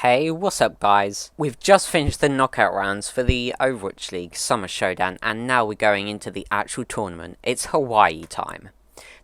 Hey, what's up guys? We've just finished the knockout rounds for the Overwatch League Summer Showdown and now we're going into the actual tournament. It's Hawaii time.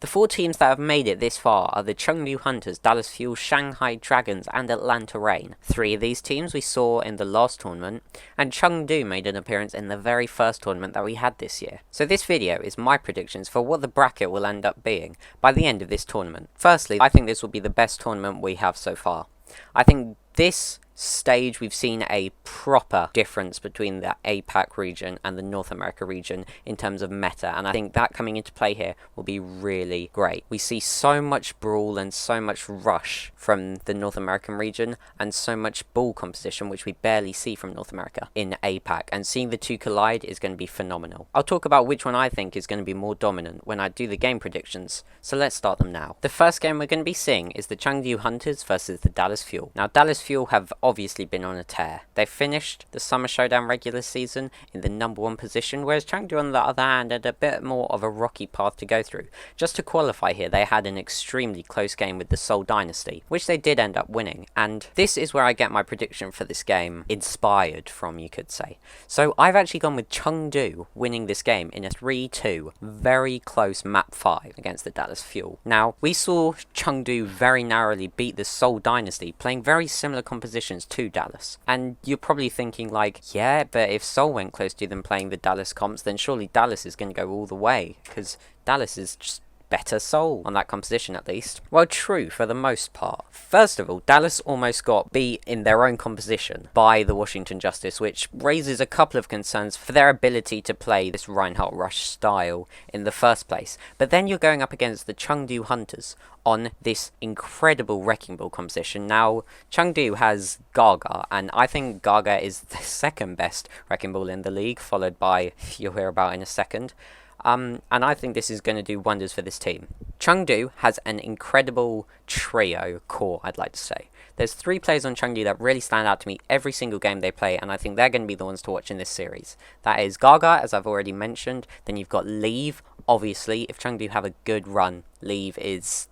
The 4 teams that have made it this far are the Chengdu Hunters, Dallas Fuel, Shanghai Dragons and Atlanta Reign. 3 of these teams we saw in the last tournament, and Chengdu made an appearance in the very first tournament that we had this year. So this video is my predictions for what the bracket will end up being by the end of this tournament. Firstly, I think this will be the best tournament we have so far. I think this stage we've seen a proper difference between the APAC region and the North America region in terms of meta, and I think that coming into play here will be really great. We see so much brawl and so much rush from the North American region and so much ball composition which we barely see from North America in APAC, and seeing the two collide is going to be phenomenal. I'll talk about which one I think is going to be more dominant when I do the game predictions, so let's start them now. The first game we're going to be seeing is the Chengdu Hunters versus the Dallas Fuel. Now Dallas Fuel have obviously been on a tear. They finished the Summer Showdown regular season in the #1 position, whereas Chengdu on the other hand had a bit more of a rocky path to go through. Just to qualify here, they had an extremely close game with the Seoul Dynasty, which they did end up winning, and this is where I get my prediction for this game inspired from, you could say. So I've actually gone with Chengdu winning this game in a 3-2, very close map 5 against the Dallas Fuel. Now, we saw Chengdu very narrowly beat the Seoul Dynasty, playing very similar compositions to Dallas. And you're probably thinking like, yeah, but if Seoul went close to them playing the Dallas comps, then surely Dallas is going to go all the way, because Dallas is just better Seoul on that composition at least. Well, true for the most part. First of all, Dallas almost got beat in their own composition by the Washington Justice, which raises a couple of concerns for their ability to play this Reinhardt Rush style in the first place. But then you're going up against the Chengdu Hunters on this incredible Wrecking Ball composition. Now, Chengdu has Gaga, and I think Gaga is the second best Wrecking Ball in the league, followed by, you'll hear about in a second. And I think this is going to do wonders for this team. Chengdu has an incredible trio core, I'd like to say. There's 3 players on Chengdu that really stand out to me every single game they play, and I think they're going to be the ones to watch in this series. That is Gaga, as I've already mentioned. Then you've got Leave, obviously. If Chengdu have a good run, Leave is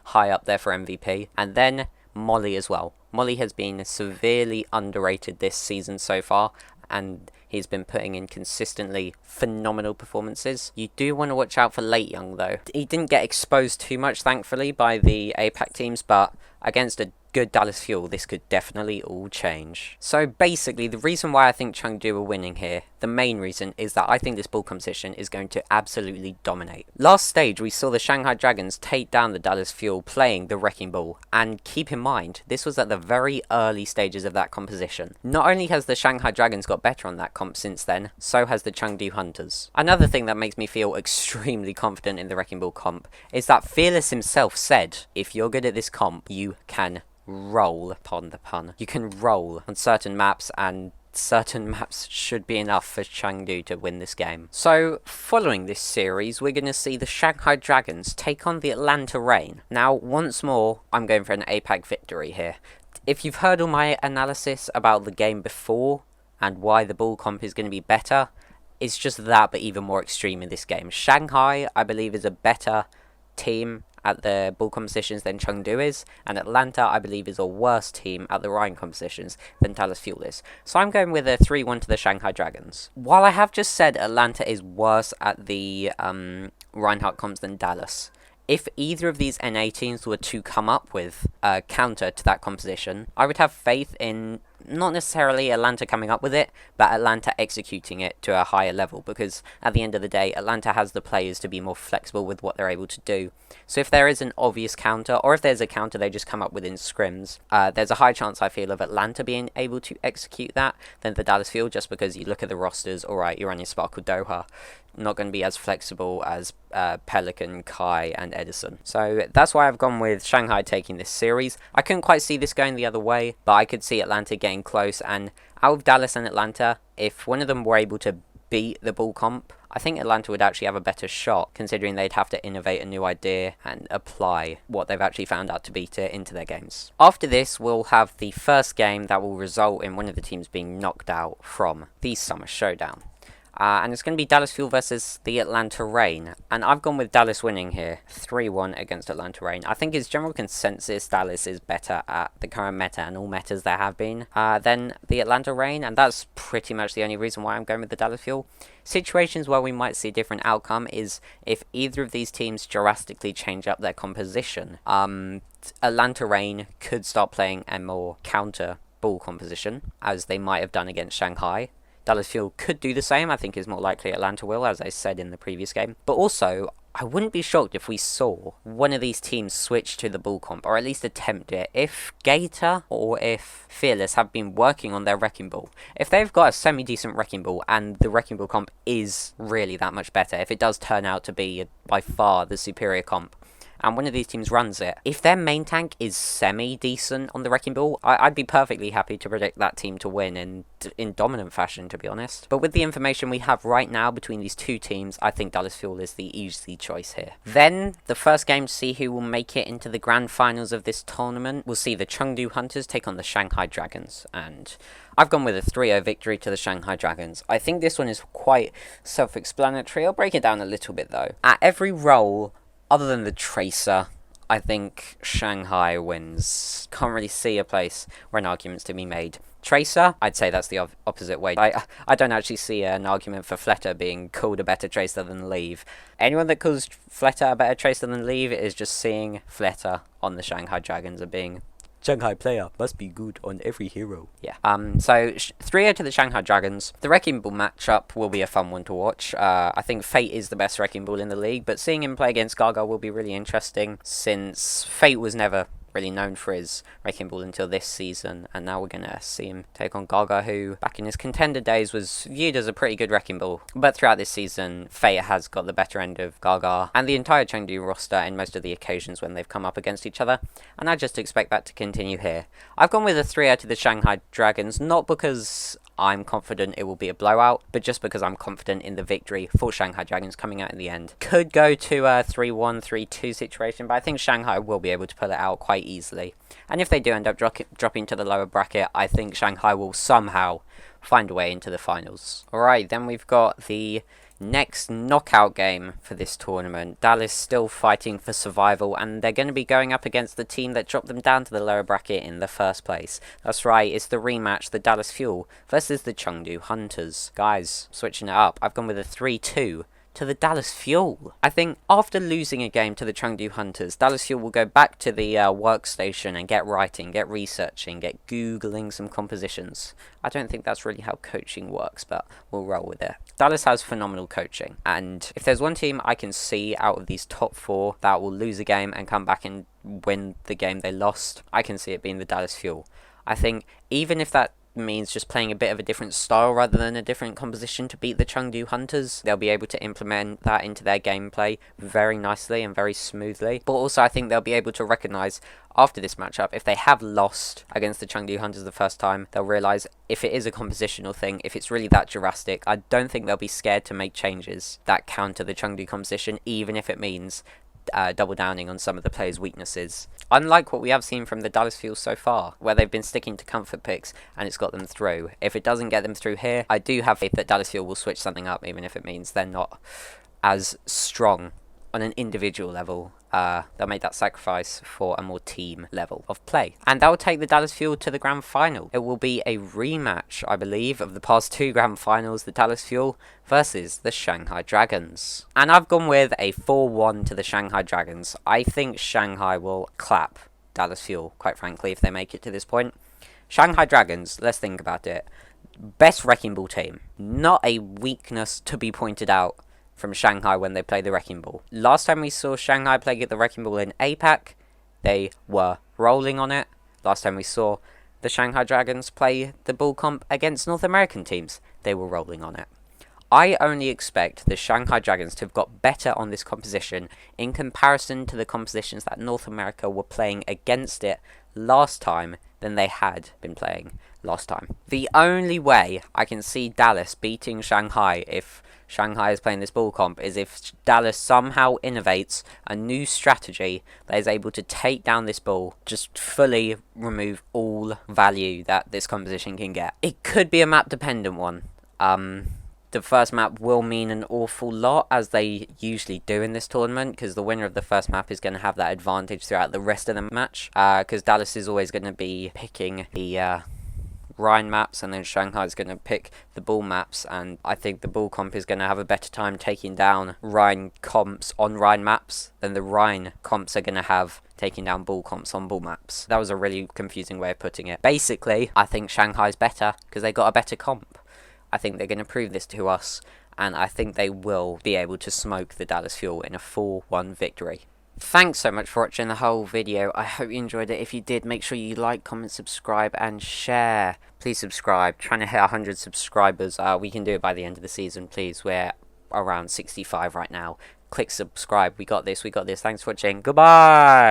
high up there for MVP. And then Molly as well. Molly has been severely underrated this season so far, and he's been putting in consistently phenomenal performances. You do want to watch out for Late Young though. He didn't get exposed too much, thankfully, by the APAC teams, but against a good Dallas Fuel, this could definitely all change. So basically, the reason why I think Chengdu are winning here, the main reason, is that I think this ball composition is going to absolutely dominate. Last stage, we saw the Shanghai Dragons take down the Dallas Fuel playing the Wrecking Ball, and keep in mind, this was at the very early stages of that composition. Not only has the Shanghai Dragons got better on that comp since then, so has the Chengdu Hunters. Another thing that makes me feel extremely confident in the Wrecking Ball comp is that Fearless himself said, if you're good at this comp, you can roll, pardon the pun, you can roll on certain maps, and certain maps should be enough for Chengdu to win this game. So, following this series, we're going to see the Shanghai Dragons take on the Atlanta Reign. Now, once more, I'm going for an APAC victory here. If you've heard all my analysis about the game before, and why the ball comp is going to be better, it's just that, but even more extreme in this game. Shanghai, I believe, is a better team at the ball compositions than Chengdu is, and Atlanta, I believe, is a worse team at the Rhine compositions than Dallas Fuel is. So I'm going with a 3-1 to the Shanghai Dragons. While I have just said Atlanta is worse at the Reinhardt comps than Dallas, if either of these NA teams were to come up with a counter to that composition, I would have faith in not necessarily Atlanta coming up with it, but Atlanta executing it to a higher level, because at the end of the day, Atlanta has the players to be more flexible with what they're able to do. So if there is an obvious counter, or if there's a counter they just come up with in scrims, there's a high chance, I feel, of Atlanta being able to execute that than the Dallas Fuel, just because you look at the rosters, alright, you're on your Sparkle Doha, not going to be as flexible as Pelican, Kai, and Edison. So that's why I've gone with Shanghai taking this series. I couldn't quite see this going the other way, but I could see Atlanta getting close, and out of Dallas and Atlanta, if one of them were able to beat the ball comp, I think Atlanta would actually have a better shot, considering they'd have to innovate a new idea and apply what they've actually found out to beat it into their games. After this, we'll have the first game that will result in one of the teams being knocked out from the Summer Showdown. And it's going to be Dallas Fuel versus the Atlanta Reign. And I've gone with Dallas winning here, 3-1 against Atlanta Reign. I think it's general consensus Dallas is better at the current meta and all metas there have been than the Atlanta Reign. And that's pretty much the only reason why I'm going with the Dallas Fuel. Situations where we might see a different outcome is if either of these teams drastically change up their composition. Atlanta Reign could start playing a more counter ball composition, as they might have done against Shanghai. Dallas Fuel could do the same. I think it's more likely Atlanta will, as I said in the previous game. But also, I wouldn't be shocked if we saw one of these teams switch to the ball comp, or at least attempt it. If Gator or if Fearless have been working on their Wrecking Ball, if they've got a semi-decent Wrecking Ball and the Wrecking Ball comp is really that much better, if it does turn out to be by far the superior comp, and one of these teams runs it, if their main tank is semi-decent on the Wrecking Ball, I'd be perfectly happy to predict that team to win in dominant fashion, to be honest. But with the information we have right now between these two teams, I think Dallas Fuel is the easy choice here. Then, the first game to see who will make it into the grand finals of this tournament, we'll see the Chengdu Hunters take on the Shanghai Dragons, and I've gone with a 3-0 victory to the Shanghai Dragons. I think this one is quite self-explanatory. I'll break it down a little bit though. At every role, other than the Tracer, I think Shanghai wins. Can't really see a place where an argument's to be made. Tracer, I'd say that's the opposite way. I don't actually see an argument for Fleta being called a better Tracer than Leave. Anyone that calls Fleta a better Tracer than Leave is just seeing Fleta on the Shanghai Dragons and being Shanghai player must be good on every hero. Yeah. So 3-0 to the Shanghai Dragons. The Wrecking Ball matchup will be a fun one to watch. I think Fate is the best Wrecking Ball in the league, but seeing him play against Gaga will be really interesting, since Fate was never really known for his Wrecking Ball until this season, and now we're going to see him take on Gaga, who back in his contender days was viewed as a pretty good Wrecking Ball. But throughout this season, Fate has got the better end of Gaga and the entire Chengdu roster in most of the occasions when they've come up against each other, and I just expect that to continue here. I've gone with a 3-0 to the Shanghai Dragons, not because I'm confident it will be a blowout, but just because I'm confident in the victory for Shanghai Dragons coming out in the end. Could go to a 3-1, 3-2 situation, but I think Shanghai will be able to pull it out quite easily. And if they do end up dropping to the lower bracket, I think Shanghai will somehow find a way into the finals. Alright, then we've got the next knockout game for this tournament. Dallas still fighting for survival, and they're going to be going up against the team that dropped them down to the lower bracket in the first place. That's right, it's the rematch, the Dallas Fuel versus the Chengdu Hunters. Guys, switching it up, I've gone with a 3-2 to the Dallas Fuel. I think after losing a game to the Chengdu Hunters, Dallas Fuel will go back to the workstation and get writing, get researching, get googling some compositions. I don't think that's really how coaching works, but we'll roll with it. Dallas has phenomenal coaching, and if there's one team I can see out of these top four that will lose a game and come back and win the game they lost, I can see it being the Dallas Fuel. I think even if that means just playing a bit of a different style rather than a different composition to beat the Chengdu Hunters, they'll be able to implement that into their gameplay very nicely and very smoothly. But also I think they'll be able to recognise after this matchup, if they have lost against the Chengdu Hunters the first time, they'll realise if it is a compositional thing, if it's really that drastic, I don't think they'll be scared to make changes that counter the Chengdu composition, even if it means double downing on some of the players' weaknesses. Unlike what we have seen from the Dallas Fuel so far, where they've been sticking to comfort picks and it's got them through. If it doesn't get them through here, I do have faith that Dallas Fuel will switch something up, even if it means they're not as strong on an individual level. They'll make that sacrifice for a more team level of play. And that will take the Dallas Fuel to the grand final. It will be a rematch, I believe, of the past two grand finals, the Dallas Fuel versus the Shanghai Dragons. And I've gone with a 4-1 to the Shanghai Dragons. I think Shanghai will clap Dallas Fuel, quite frankly, if they make it to this point. Shanghai Dragons, let's think about it. Best Wrecking Ball team. Not a weakness to be pointed out from Shanghai when they play the Wrecking Ball. Last time we saw Shanghai play the Wrecking Ball in APAC, they were rolling on it. Last time we saw the Shanghai Dragons play the ball comp against North American teams, they were rolling on it. I only expect the Shanghai Dragons to have got better on this composition in comparison to the compositions that North America were playing against it last time than they had been playing last time. The only way I can see Dallas beating Shanghai if Shanghai is playing this ball comp is if Dallas somehow innovates a new strategy that is able to take down this ball, just fully remove all value that this composition can get. It could be a map dependent one. The first map will mean an awful lot, as they usually do in this tournament, because the winner of the first map is going to have that advantage throughout the rest of the match, because Dallas is always going to be picking the Rhine maps, and then Shanghai is going to pick the Bull maps, and I think the Bull comp is going to have a better time taking down Rhine comps on Rhine maps than the Rhine comps are going to have taking down Bull comps on Bull maps. That was a really confusing way of putting it. Basically, I think Shanghai's better because they got a better comp. I think they're going to prove this to us, and I think they will be able to smoke the Dallas Fuel in a 4-1 victory. Thanks so much for watching the whole video. I hope you enjoyed it. If you did, make sure you like, comment, subscribe, and share. Please subscribe. Trying to hit 100 subscribers. We can do it by the end of the season, please. We're around 65 right now. Click subscribe. We got this. We got this. Thanks for watching. Goodbye.